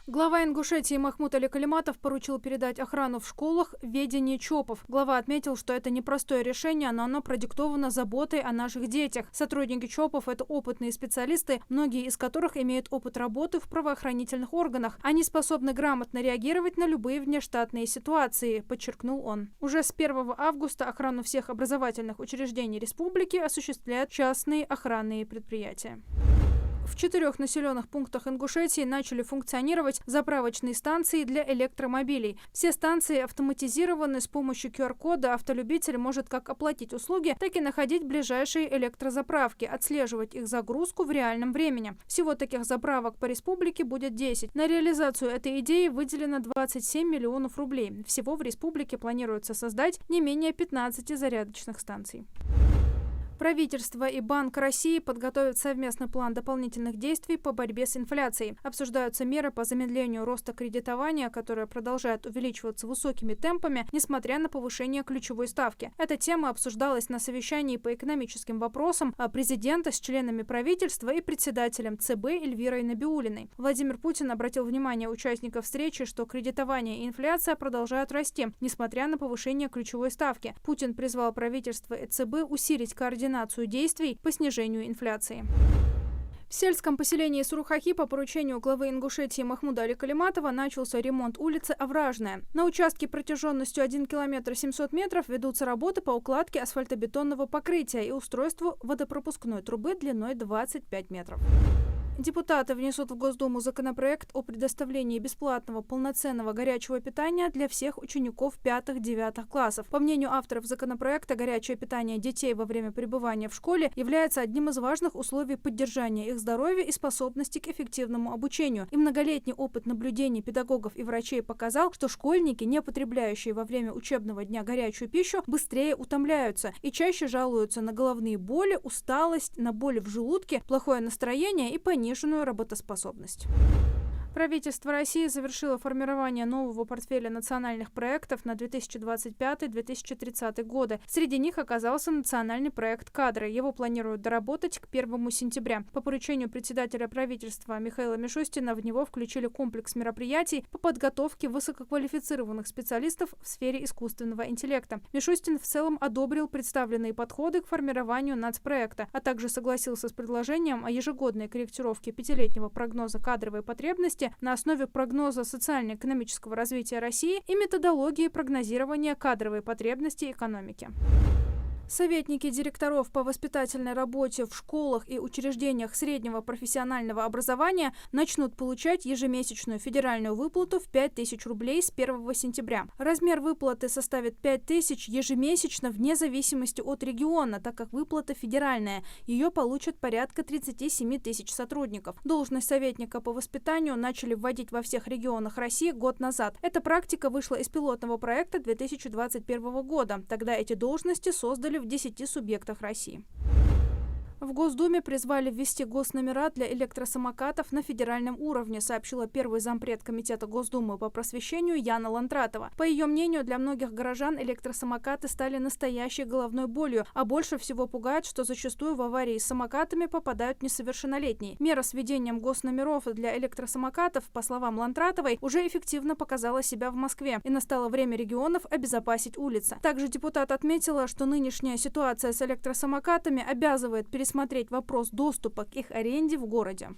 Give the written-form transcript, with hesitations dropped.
Глава Ингушетии Махмуд Али Калиматов поручил передать охрану в школах в ведение ЧОПов. Глава отметил, что это непростое решение, но оно продиктовано заботой о наших детях. Сотрудники ЧОПов – это опытные специалисты, многие из которых имеют опыт работы в правоохранительных органах. Они способны грамотно реагировать на любые внештатные ситуации, подчеркнул он. Уже с 1 августа охрану всех образовательных учреждений республики осуществляют частные охранные предприятия. В 4 населенных пунктах Ингушетии начали функционировать заправочные станции для электромобилей. Все станции автоматизированы, с помощью QR-кода автолюбитель может как оплатить услуги, так и находить ближайшие электрозаправки, отслеживать их загрузку в реальном времени. Всего таких заправок по республике будет 10. На реализацию этой идеи выделено 27 миллионов рублей. Всего в республике планируется создать не менее 15 зарядочных станций. Правительство и Банк России подготовят совместный план дополнительных действий по борьбе с инфляцией. Обсуждаются меры по замедлению роста кредитования, которое продолжает увеличиваться высокими темпами, несмотря на повышение ключевой ставки. Эта тема обсуждалась на совещании по экономическим вопросам президента с членами правительства и председателем ЦБ Эльвирой Набиуллиной. Владимир Путин обратил внимание участников встречи, что кредитование и инфляция продолжают расти, несмотря на повышение ключевой ставки. Путин призвал правительство и ЦБ усилить координацию действий по снижению инфляции. В сельском поселении Сурухахи по поручению главы Ингушетии Махмуда Али Калиматова начался ремонт улицы Овражная. На участке протяженностью 1 километр 700 метров ведутся работы по укладке асфальтобетонного покрытия и устройству водопропускной трубы длиной 25 метров. Депутаты внесут в Госдуму законопроект о предоставлении бесплатного полноценного горячего питания для всех учеников 5-9 классов. По мнению авторов законопроекта, горячее питание детей во время пребывания в школе является одним из важных условий поддержания их здоровья и способности к эффективному обучению. И многолетний опыт наблюдений педагогов и врачей показал, что школьники, не потребляющие во время учебного дня горячую пищу, быстрее утомляются и чаще жалуются на головные боли, усталость, на боли в желудке, плохое настроение и пониженную работоспособность. Правительство России завершило формирование нового портфеля национальных проектов на 2025-2030 годы. Среди них оказался национальный проект «Кадры». Его планируют доработать к 1 сентября. По поручению председателя правительства Михаила Мишустина в него включили комплекс мероприятий по подготовке высококвалифицированных специалистов в сфере искусственного интеллекта. Мишустин в целом одобрил представленные подходы к формированию нацпроекта, а также согласился с предложением о ежегодной корректировке 5-летнего прогноза кадровой потребности на основе прогноза социально-экономического развития России и методологии прогнозирования кадровой потребности экономики. Советники директоров по воспитательной работе в школах и учреждениях среднего профессионального образования начнут получать ежемесячную федеральную выплату в 5000 рублей с 1 сентября. Размер выплаты составит 5000 ежемесячно вне зависимости от региона, так как выплата федеральная. Ее получат порядка 37 тысяч сотрудников. Должность советника по воспитанию начали вводить во всех регионах России год назад. Эта практика вышла из пилотного проекта 2021 года. Тогда эти должности создали в 10 субъектах России. В Госдуме призвали ввести госномера для электросамокатов на федеральном уровне, сообщила первый зампред Комитета Госдумы по просвещению Яна Лантратова. По ее мнению, для многих горожан электросамокаты стали настоящей головной болью, а больше всего пугает, что зачастую в аварии с самокатами попадают несовершеннолетние. Мера с введением госномеров для электросамокатов, по словам Лантратовой, уже эффективно показала себя в Москве, и настало время регионов обезопасить улицы. Также депутат отметила, что нынешняя ситуация с электросамокатами обязывает пересмотреть вопрос доступа к их аренде в городе.